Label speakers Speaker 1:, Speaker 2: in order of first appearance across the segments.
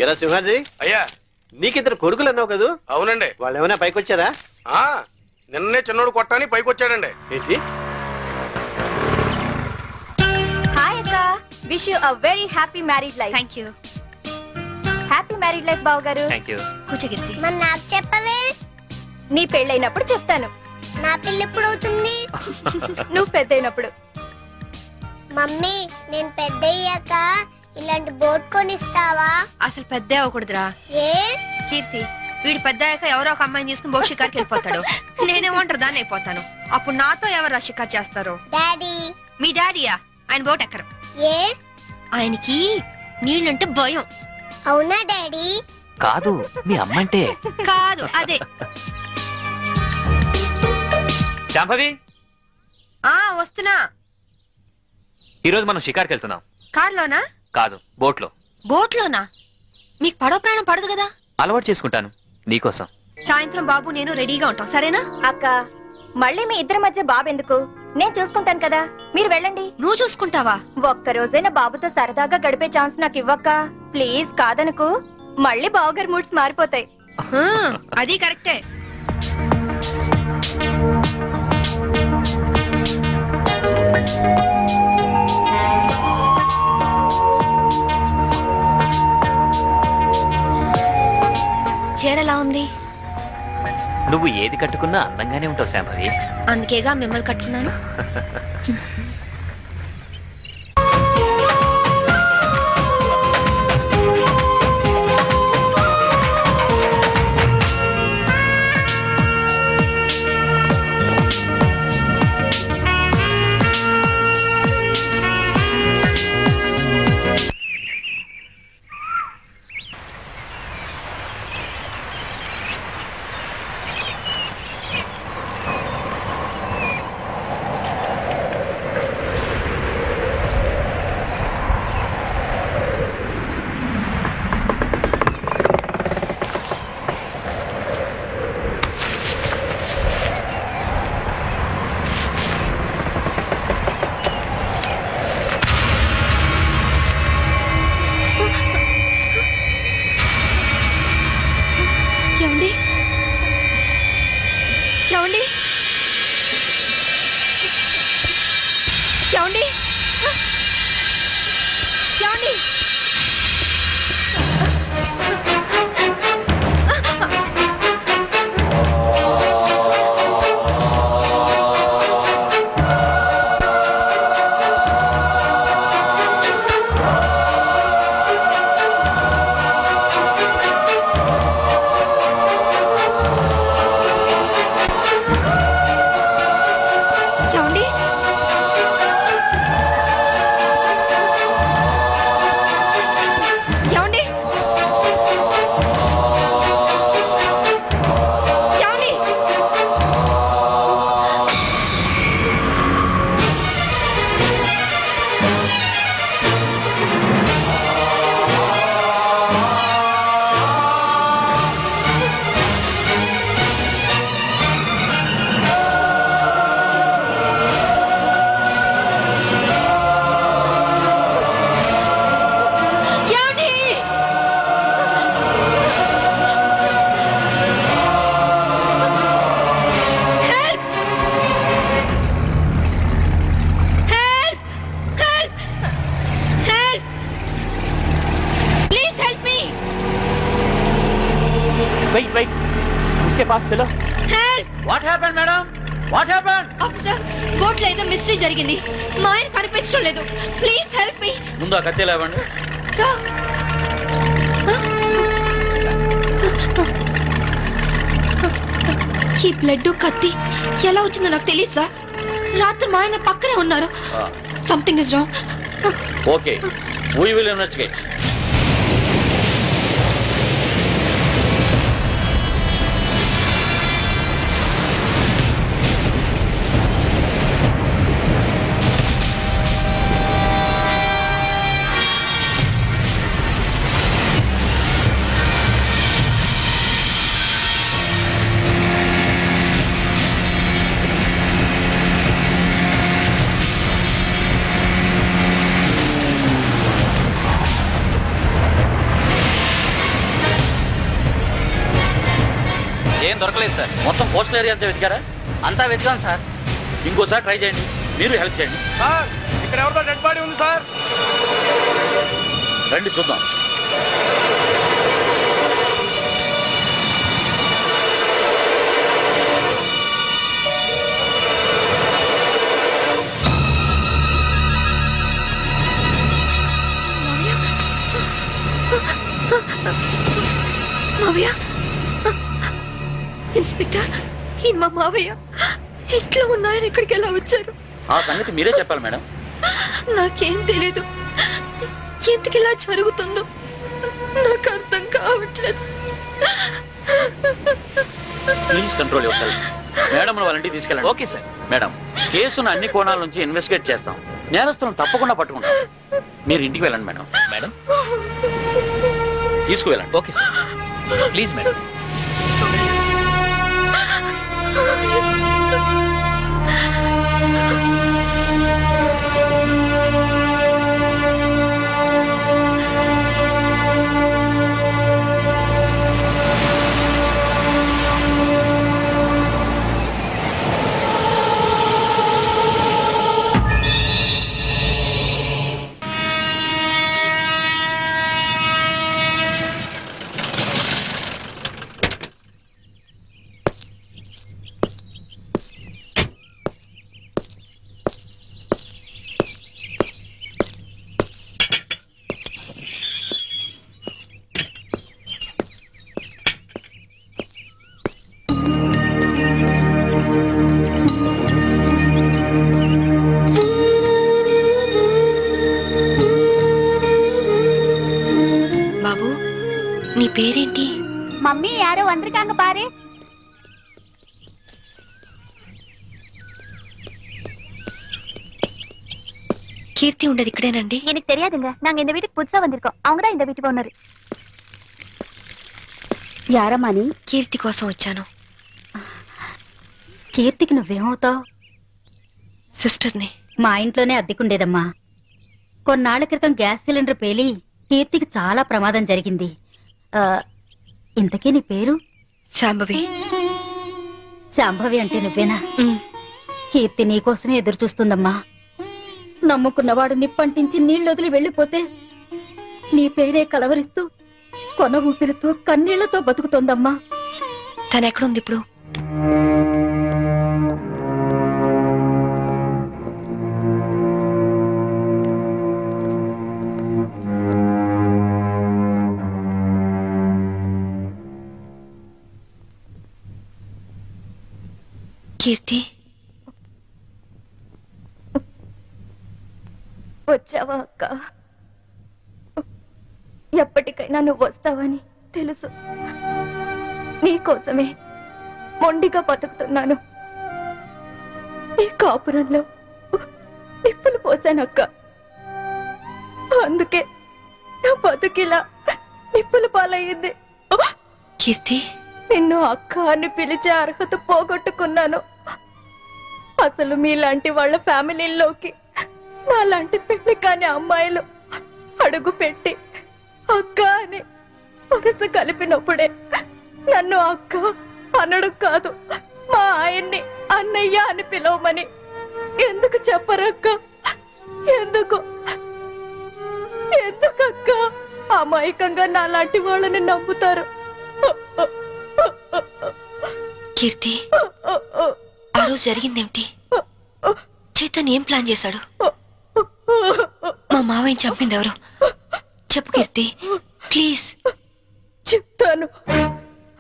Speaker 1: ఎరా సింహాజీ,
Speaker 2: అయ్యా
Speaker 1: నీకిద్దరు కొడుకులు అన్నావు కదా?
Speaker 2: అవునండి.
Speaker 1: వాళ్ళు ఏమైనా పైకి వచ్చారా?
Speaker 2: నిన్నే చిన్నోడు కొట్టాని పైకి వచ్చాడండి.
Speaker 1: ఏంటి?
Speaker 3: హాయ్ అక్క, wish you a very happy married life.
Speaker 4: Thank you.
Speaker 3: Happy married life బావ గారు.
Speaker 5: థాంక్యూ.
Speaker 4: కూర్చోగిర్తి.
Speaker 6: మరి నాకు చెప్పవే.
Speaker 3: నీ పెళ్ళైనప్పుడు చెప్తాను.
Speaker 6: నా పెళ్ళి ఎప్పుడు అవుతుంది?
Speaker 3: నువ్వు పెద్దయినప్పుడు.
Speaker 6: మమ్మీ, నేను పెద్ద అయ్యాక ఇలాంటి బోట్ కొనిస్తావా?
Speaker 4: అసలు పెద్ద అవ్వకూడదురా.
Speaker 6: ఏ?
Speaker 4: కీర్తి, వీడు పెద్ద అయ్యాక ఎవరో ఒక అమ్మాయిని తీసుకుని బోట్ షికార్కి వెళ్ళిపోతాడు. నేనేమంటారు దాన్ని అయిపోతాను. అప్పుడు నాతో ఎవరు షికార్ చేస్తారు?
Speaker 6: డాడీ.
Speaker 4: మీ డాడీయా? ఆయన బోట్ ఎక్కరు.
Speaker 6: ఏ?
Speaker 4: ఆయనకి నీళ్ళంటే భయం.
Speaker 6: అవునా డాడీ?
Speaker 5: కాదు, మీ అమ్మంటే.
Speaker 4: కాదు, అదే.
Speaker 5: శాంభవి,
Speaker 4: వస్తున్నా.
Speaker 5: ఈరోజు మనం షికార్కి వెళ్తున్నాం.
Speaker 4: కార్లోనా?
Speaker 5: కాదు, బోట్లో.
Speaker 4: బోట్లోనా? మీకు పడవ ప్రాణం పడదు కదా?
Speaker 5: అలవాటు చేసుకుంటాను నీకోసం.
Speaker 4: సాయంత్రం బాబు నేను రెడీగా ఉంటాం, సరేనా?
Speaker 3: అక్క, మళ్ళీ మీ ఇద్దరి మధ్య బాబు ఎందుకు? నేను చూసుకుంటాను కదా, మీరు వెళ్ళండి.
Speaker 4: నువ్వు చూసుకుంటావా?
Speaker 3: ఒక్కరోజైనా బాబుతో సరదాగా గడిపే ఛాన్స్ నాకు ఇవ్వక్క ప్లీజ్. కాదనుకు, మళ్ళీ బావగారి మూడ్స్ మారిపోతాయి.
Speaker 4: అది కరెక్టే. చీరలా ఉంది.
Speaker 5: నువ్వు ఏది కట్టుకున్నా అందంగానే ఉంటావు శాంభవి.
Speaker 4: అందుకేగా మిమ్మల్ని కట్టుకున్నాను.
Speaker 5: Wait. उसके पास चलो.
Speaker 4: Help!
Speaker 5: What happened, madam? What happened?
Speaker 4: Officer, boat లో ఏదో మిస్టరీ జరిగింది. మా ఆయన కనిపించడం లేదు. Please help me.
Speaker 5: ముందు ఆ కత్తి లేవండి.
Speaker 4: సార్. ఈ బ్లడ్ కత్తి ఎలా వచ్చిందో నాకు తెలియదు సార్. రాత్రి మా ఆయన పక్కనే ఉన్నారు. Something is wrong.
Speaker 5: Okay, we will investigate.
Speaker 7: ఏం దొరకలేదు సార్. మొత్తం కోస్టల్ ఏరియా అంతా వెతికారా? అంతా వెతికాను సార్. ఇంకోసారి ట్రై చేయండి, మీరు హెల్ప్ చేయండి
Speaker 2: సార్. ఇక్కడ ఎవరితో డెడ్ బాడీ ఉంది సార్.
Speaker 7: రండి చూద్దాం.
Speaker 4: మావయ్య, ఇన్స్పెక్టర్, ఈయన మా మావయ్య. ఇంట్లో ఉన్నాయని ఇక్కడికి ఎలా వచ్చారు?
Speaker 7: ఆ సంగతి మీరే చెప్పాలి మేడం.
Speaker 4: నాకేం తెలీదు. ఎందుకు ఇలా జరుగుతుందో నాకు అర్థం కావట్లేదు.
Speaker 7: Please control your self. Madam వాళ్ళ ఇంటికి తీసుకెళ్ళండి.
Speaker 5: Okay sir.
Speaker 7: మేడం, కేసును అన్ని కోణాల నుంచి ఇన్వెస్టిగేట్ చేస్తాం. నేరస్తులను తప్పకుండా పట్టుకుంటాం. మీరు ఇంటికి వెళ్ళండి మేడం.
Speaker 5: మేడం
Speaker 7: తీసుకువెళ్ళండి.
Speaker 5: Okay sir. Please madam.
Speaker 4: బాబు, నీ పేరేంటి?
Speaker 3: మమ్మీ యారో వందరికాంగ పారే.
Speaker 4: కీర్తి ఉండదు ఇక్కడేనండి?
Speaker 3: எனக்கு தெரியாதுங்க. நாங்க இந்த வீட்டுக்கு புதுசா வந்திருக்கோம். அவங்க தான் இந்த வீட்டுக்கு ஓனர். యారమ్మా నీ?
Speaker 4: కీర్తి కోసం వచ్చాను.
Speaker 3: కీర్తికి నువ్వేమవుతావు?
Speaker 4: సిస్టర్ని.
Speaker 3: మా ఇంట్లోనే అద్దెకుండేదమ్మా. కొన్నాళ్ల క్రితం గ్యాస్ సిలిండర్ పేలి కీర్తికి చాలా ప్రమాదం జరిగింది. ఇంతకీ నీ పేరు?
Speaker 4: శాంభవి.
Speaker 3: శాంభవి అంటే నువ్వేనా? కీర్తి నీకోసమే ఎదురు చూస్తుందమ్మా. నమ్ముకున్నవాడు నిప్పంటించి నీళ్ళొదిలి వెళ్లిపోతే నీ పేరే కలవరిస్తూ కొన ఊపిరితో కన్నీళ్లతో బతుకుతోందమ్మా.
Speaker 4: తనెక్కడుంది ఇప్పుడు? కీర్తి,
Speaker 3: వచ్చావా అక్క? ఎప్పటికైనా నువ్వు వస్తావని తెలుసు. నీకోసమే మొండిగా బతుకుతున్నాను. ఈ కాపురంలో నిప్పులు పోసానక్క. అందుకే నా బతుకిలా నిప్పుల పాలయ్యింది.
Speaker 4: కీర్తి,
Speaker 3: నిన్ను అక్క అని పిలిచే అర్హత పోగొట్టుకున్నాను. అసలు మీలాంటి వాళ్ళ ఫ్యామిలీల్లోకి నాలాంటి పెళ్లి కాని అమ్మాయిలు అడుగు పెట్టి అక్క అని వరుస కలిపినప్పుడే నన్ను అక్క అనడు కాదు, మా ఆయన్ని అన్నయ్య అని పిలవమని ఎందుకు చెప్పరక్క? ఎందుకు ఎందుకక్క అమాయకంగా నాలాంటి వాళ్ళని నమ్ముతారు?
Speaker 4: కీర్తి, ఆ రోజు జరిగిందేమిటి? చైతన్ ఏం ప్లాన్ చేశాడు? మా మావయ్యని చంపింది ఎవరు? చెప్పు కీర్తి, ప్లీజ్.
Speaker 3: చెప్తాను,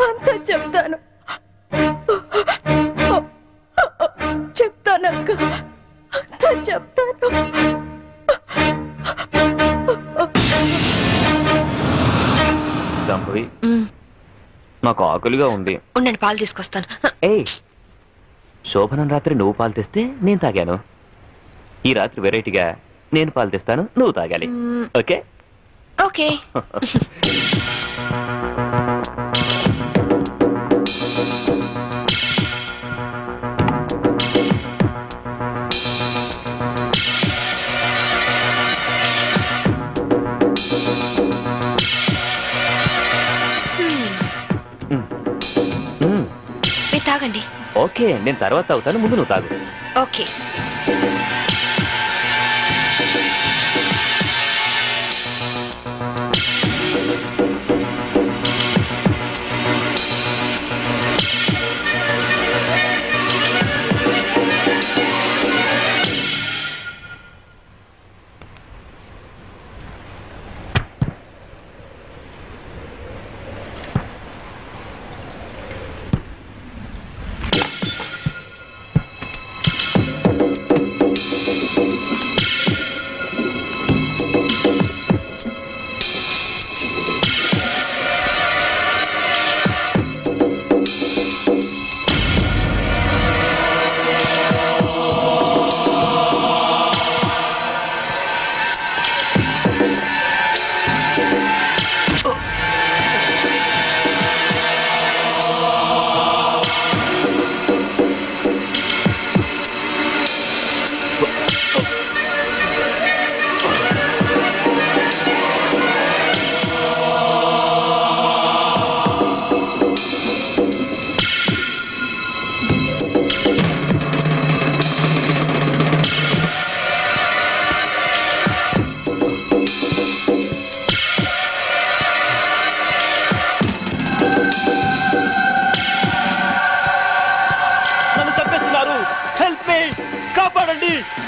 Speaker 3: అంతా చెప్తాను. చెప్తానక్క, అంతా చెప్తాను.
Speaker 5: సంభవి, నాకు ఆకలిగా ఉంది.
Speaker 4: ఉండండి, పాలు తీసుకొస్తాను.
Speaker 5: ఏయ్, శోభనం రాత్రి నువ్వు పాలు తెస్తే నేను తాగాను. ఈ రాత్రి వెరైటీగా నేను పాలు తెస్తాను, నువ్వు తాగాలి. Okay
Speaker 4: okay.
Speaker 5: ఓకే, నేను తర్వాత అవుతాను, ముందు నువ్వు తాగు.
Speaker 4: ఓకే.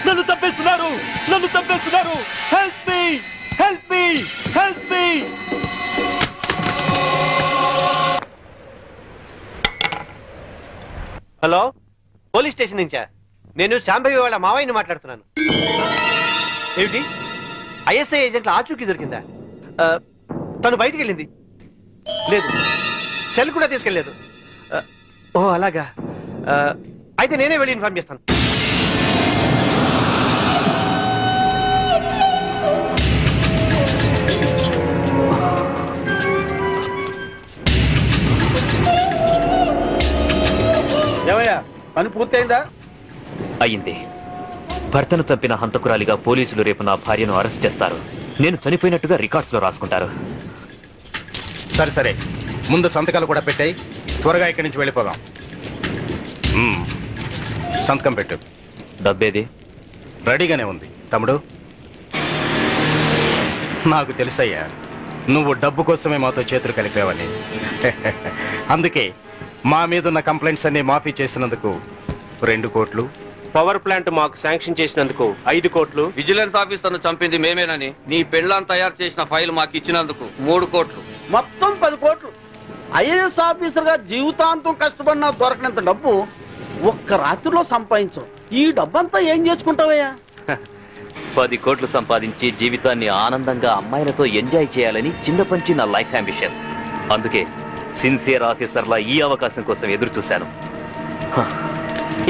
Speaker 2: నన్ను చంపేస్తున్నారు, నన్ను చంపేస్తున్నారు. Help me, help me, help me.
Speaker 1: Hello, police station నుంచా? నేను శాంభవి వాళ్ళ మావయ్యని మాట్లాడుతున్నాను. ఏమిటి, ఐఎస్ఐ ఏజెంట్ల ఆచూకీ దొరికిందా? తను బయటికి వెళ్ళింది లేదు, సెల్ కూడా తీసుకెళ్ళలేదు. ఓ అలాగా, అయితే నేనే వెళ్ళి ఇన్ఫార్మ్ చేస్తాను.
Speaker 2: ఏమయ్యా, పని పూర్తయిందా?
Speaker 5: అయింది. భర్తను చంపిన హంతకురాలిగా పోలీసులు రేపు నా భార్యను అరెస్ట్ చేస్తారు. నేను చనిపోయినట్టుగా రికార్డ్స్ లో రాసుకుంటారు.
Speaker 8: సరే సరే, ముందు సంతకాలు కూడా పెట్టాయి, త్వరగా ఇక్కడి నుంచి వెళ్ళిపోదాం. సంతకం పెట్టు.
Speaker 5: డబ్బేది?
Speaker 8: రెడీగానే ఉంది తమ్ముడు. నాకు తెలుసయ్యా, నువ్వు డబ్బు కోసమే మాతో చేతులు కలిపావని. అందుకే మా మీదున్న కంప్లైంట్స్ అన్ని మాఫీ చేసినందుకు 2 కోట్లు,
Speaker 1: పవర్ ప్లాంట్ మాకు శాంక్షన్ చేసినందుకు 5 కోట్లు,
Speaker 7: విజిలెన్స్ ఆఫీసర్ను చంపింది మేమేనని నీ పెళ్ళాన్ని తయారు చేసిన ఫైల్ మాకు ఇచ్చినందుకు 3 కోట్లు,
Speaker 2: మొత్తం 10 కోట్లు. ఐఏఎస్ ఆఫీసర్ గా జీవితాంతం కష్టపడినా దొరకనంత డబ్బు ఒక్క రాత్రిలో సంపాదించం. ఈ డబ్బంతా ఏం చేసుకుంటావయ్యా?
Speaker 5: 10 కోట్లు సంపాదించి జీవితాన్ని ఆనందంగా అమ్మాయిలతో ఎంజాయ్ చేయాలని చిన్నపంచి నా లైఫ్ అంబిషన్. అందుకే సిన్సియర్ ఆఫీసర్లా ఈ అవకాశం కోసం ఎదురు చూశాను.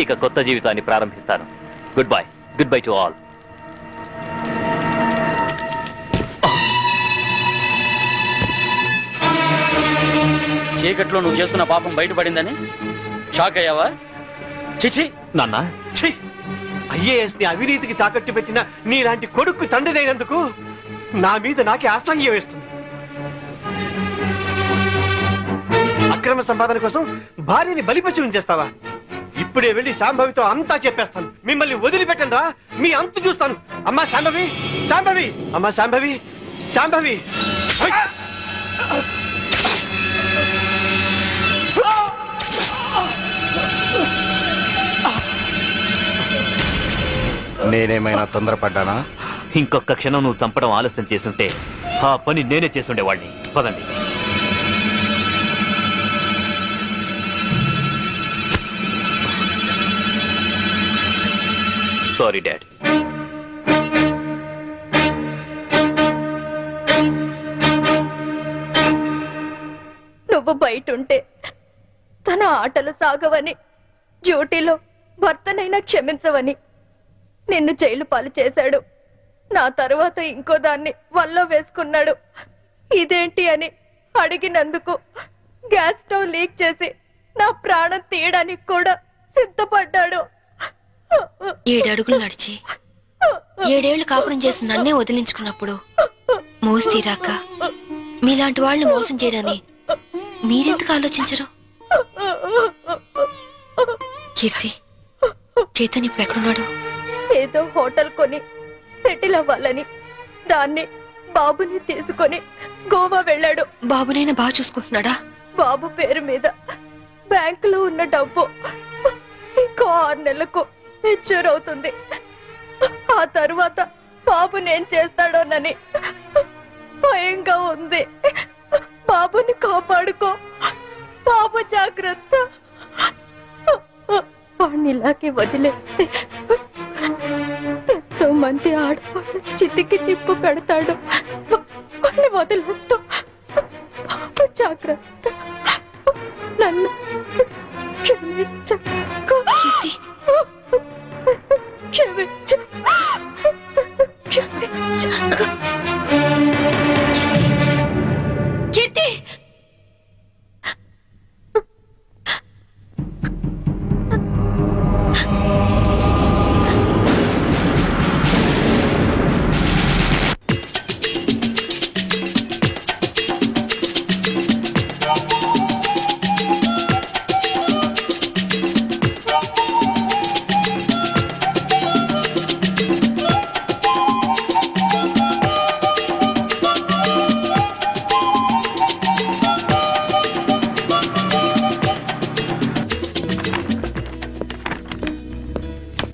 Speaker 5: ఇక కొత్త జీవితాన్ని ప్రారంభిస్తాను. Good bye, good bye to all.
Speaker 7: చీకట్లో నువ్వు చేస్తున్న పాపం బయటపడిందని షాక్ అయ్యావా? చిచి
Speaker 5: నాన్న,
Speaker 1: ఛీ! ఐఏఎస్ ని అవినీతికి తాకట్టు పెట్టిన నీలాంటి కొడుకు తండ్రినైనందుకు నా మీద నాకే అసహ్యం వేస్తుంది. అక్రమ సంపాదన కోసం భార్యని బలిపశు ఉంచేస్తావా? ఇప్పుడే వెళ్ళి శాంభవితో అంతా చెప్పేస్తాను. మిమ్మల్ని వదిలిపెట్టండి రా, మీ అంతు చూస్తాను. అమ్మా శాంభవి, శాంభవి, అమ్మా శాంభవి, శాంభవి.
Speaker 8: నేనేమైనా తొందరపడ్డానా?
Speaker 5: ఇంకొక క్షణం నువ్వు చంపడం ఆలస్యం చేసుంటే ఆ పని నేనే చేసుండేవాడిని. పదండి. Sorry dad.
Speaker 9: నువ్వు బయటుంటే తన ఆటలు సాగవని, డ్యూటీలో భర్తనైనా క్షమించవని నిన్ను జైలు పాలు చేశాడు. నా తరువాత ఇంకో దాన్ని వల్ల వేసుకున్నాడు. ఇదేంటి అని అడిగినందుకు గ్యాస్ స్టవ్ లీక్ చేసి నా ప్రాణం తీయడానికి కూడా సిద్ధపడ్డాడు.
Speaker 4: 7 అడుగులు నడిచి 7 ఏళ్లు కాపురం చేసి నన్నే వదిలించుకున్నప్పుడు మోసి తీరాక మీలాంటి వాళ్ళని మోసం చేయడాన్ని మీరెందుకు ఆలోచించరు? కీర్తి చైతన్య ఇప్పుడు ఎక్కడున్నాడు?
Speaker 9: ఏదో హోటల్ కొని సెటిల్ అవ్వాలని దాన్ని బాబుని తీసుకొని గోవా వెళ్ళాడు.
Speaker 4: బాబునైనా బాగా చూసుకుంటున్నాడా?
Speaker 9: బాబు పేరు మీద బ్యాంకులో ఉన్న డబ్బు ఇంకో 6 నెలలకు మెచ్యూర్ అవుతుంది. ఆ తరువాత బాబుని ఏం చేస్తాడోనని భయంగా ఉంది. బాబుని కాపాడుకో, బాబు జాగ్రత్త. వాడిని ఇలాగే వదిలేస్తే ఎంతో మంది ఆడవాళ్ళు చితికి నిప్పు పెడతాడు. వాడిని వదిలేస్తూ బాబు జాగ్రత్త. నన్ను క్షమించకు. క్షమించు.
Speaker 4: Keerthi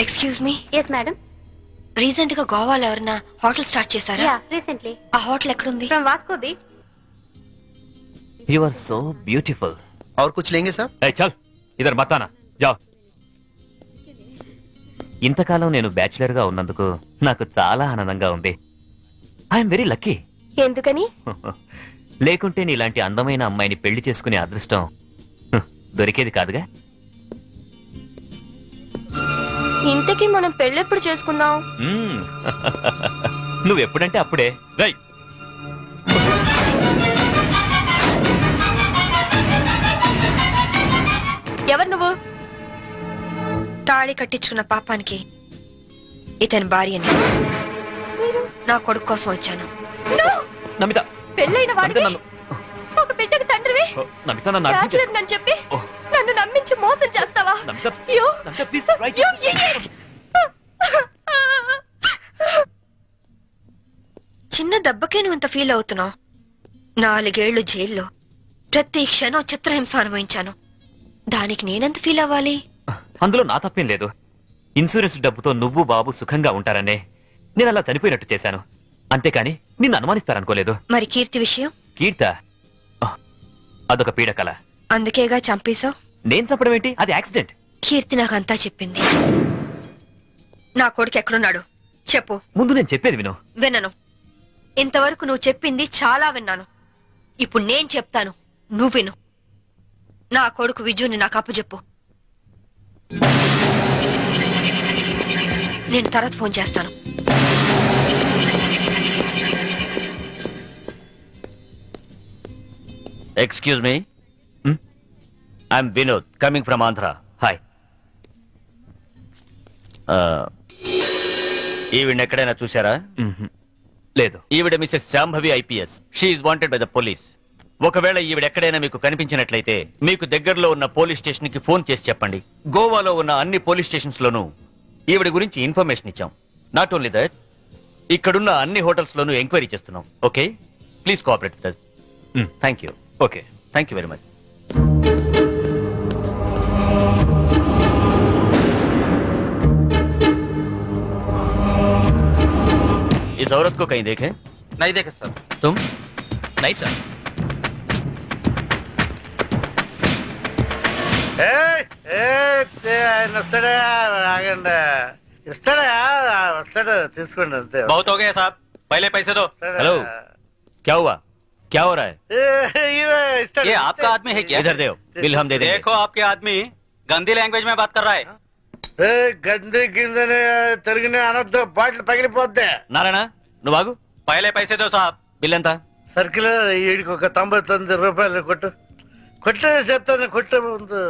Speaker 4: excuse me.
Speaker 3: Yes madam.
Speaker 4: Recent గా గోవాలో ఎవరన్నా హోటల్ స్టార్ట్ చేశారా?
Speaker 3: Yeah, recently.
Speaker 4: ఆ హోటల్ ఎక్కడుంది?
Speaker 3: From Vasco beach.
Speaker 5: You are so beautiful.
Speaker 10: और कुछ लेंगे साहब?
Speaker 5: చల్ ఇదర్ మతానా జావ్. ఇంతకాలం నేను బ్యాచులర్ గా ఉన్నందుకు నాకు చాలా ఆనందంగా ఉంది. I'm very lucky.
Speaker 9: ఎందుకని?
Speaker 5: లేకుంటే నీలాంటి అందమైన అమ్మాయిని పెళ్లి చేసుకునే అదృష్టం దొరికేది కాదుగా.
Speaker 9: ఇంతకీ మనం పెళ్ళెప్పుడు చేసుకుందాం?
Speaker 5: నువ్వెప్పుడంటే అప్పుడే. రై
Speaker 9: ఎవరు నువ్వు?
Speaker 4: తాళి కట్టించుకున్న పాపానికి ఇతని భార్యని నా కొడుకు కోసం వచ్చాను.
Speaker 5: నమిత,
Speaker 9: పెళ్ళైన వాడివి,
Speaker 5: నన్ను
Speaker 9: ఒక బిడ్డకు తండ్రివి,
Speaker 5: నమిత నన్ను అర్థం
Speaker 9: బ్యాచులర్ నన్ను చెప్పి నన్ను నమ్మించి మోసం చేస్తావా?
Speaker 5: Namitha,
Speaker 9: You-
Speaker 5: Namitha, please, right.
Speaker 9: you idiot!
Speaker 4: చిన్న దెబ్బకే నువ్వు ఇంత ఫీల్ అవుతున్నావు. 4 ఏళ్లు జైల్లో ప్రతి క్షణం చిత్రహింస అనుభవించాను. దానికి నేనెంత ఫీల్ అవ్వాలి?
Speaker 5: అందులో నా తప్పేం లేదు. ఇన్సూరెన్స్ డబ్బుతో నువ్వు బాబు సుఖంగా ఉంటారనే నేను అలా చనిపోయినట్టు చేశాను. అంతేకాని నిన్ను అనుమానిస్తారనుకోలేదు.
Speaker 4: మరి కీర్తి విషయం?
Speaker 5: కీర్త అదొక పీడకల.
Speaker 4: అందుకేగా చంపేశావు.
Speaker 5: నేను చంపడం ఏంటి? అది యాక్సిడెంట్.
Speaker 4: కీర్తి నాకంతా చెప్పింది. నా కొడుకు ఎక్కడున్నాడు చెప్పు.
Speaker 5: ముందు నేను చెప్పేది విను.
Speaker 4: వినను. ఇంతవరకు నువ్వు చెప్పింది చాలా విన్నాను. ఇప్పుడు నేను చెప్తాను, నువ్వు విను. నా కొడుకు విజుని నాకు అప్పచెప్పు. నేను తర్వాత ఫోన్ చేస్తాను.
Speaker 7: Excuse me, I'm Vinod coming from Andhra.
Speaker 5: Hi.
Speaker 7: ఈవిడ ఎక్కడైనా చూసారా?
Speaker 5: లేదు.
Speaker 7: ఈవిడ Mrs Shambhavi IPS. She wanted by the police. ఒకవేళ ఈవిడ ఎక్కడైనా మీకు కనిపించినట్లయితే మీకు దగ్గరలో ఉన్న పోలీస్ స్టేషన్ కి ఫోన్ చేసి చెప్పండి. గోవాలో ఉన్న అన్ని పోలీస్ స్టేషన్స్ లోనూ ఈవిడ గురించి ఇన్ఫర్మేషన్ ఇచ్చాం. నాట్ ఓన్లీ దట్, ఇక్కడున్న అన్ని హోటల్స్ లోనూ ఎంక్వైరీ చేస్తున్నాం. Okay, please cooperate with us. Thank you.
Speaker 5: Okay,
Speaker 7: thank you very much. इस औरत को कहीं देखे?
Speaker 10: नहीं देखा सर.
Speaker 7: तुम?
Speaker 5: Nice sir.
Speaker 2: ఆయన వస్తాడా? ఆగండి. ఇస్తాడా? వస్తాడు, తీసుకోండి అంతే.
Speaker 7: बहुत हो गया साहब, पहले पैसे दो. हेलो, क्या हुआ? क्या हो रहा है?
Speaker 2: ये
Speaker 7: आपका आदमी है क्या? इधर दो, बिल हम दे देंगे.
Speaker 11: देखो आपके आदमी गंदी लैंग्वेज में बात कर रहा है.
Speaker 2: గంది కిందని తిరిగిన అనొద్దు, బాటిల్ పగిలిపోద్ది.
Speaker 7: నారాయణ నువ్వు ఆగు.
Speaker 11: पहले पैसे दो साहब.
Speaker 7: బిల్ ఎంత?
Speaker 2: సర్కిల్ వీడికి ఒక 99 రూపాయలు కొట్టు. కొట్టే చెప్తాను, కొట్టే ముందు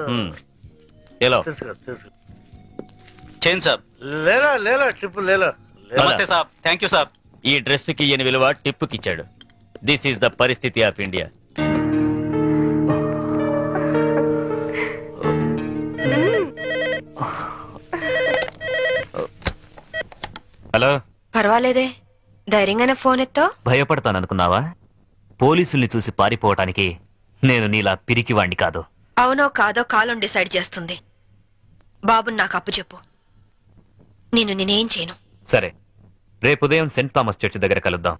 Speaker 7: ఏలో
Speaker 2: తీసుకో తీసుకో.
Speaker 11: चेन साहब.
Speaker 2: లేలో లేలో టిప్పు లేలో.
Speaker 11: नमस्ते साहब, थैंक यू साहब.
Speaker 7: ఈ డ్రెస్ కి ఈయన విలువ టిప్పుకి ఇచ్చాడు. దిస్ ఈస్ ద పరిస్థితి ఆఫ్ ఇండియా.
Speaker 5: హలో.
Speaker 4: పర్వాలేదే, ధైర్యంగానే ఫోన్ ఎత్తో.
Speaker 5: భయపడతాననుకున్నావా? పోలీసుల్ని చూసి పారిపోవటానికి నేను నీలా పిరికివాణ్ణి కాదు.
Speaker 4: అవునో కాదో కాలం డిసైడ్ చేస్తుంది. బాబుని నాకు అప్పు చెప్పు, నేనేం చేయను.
Speaker 5: సరే, రేపు ఉదయం సెంట్ థామస్ చర్చ్ దగ్గర కలుద్దాం.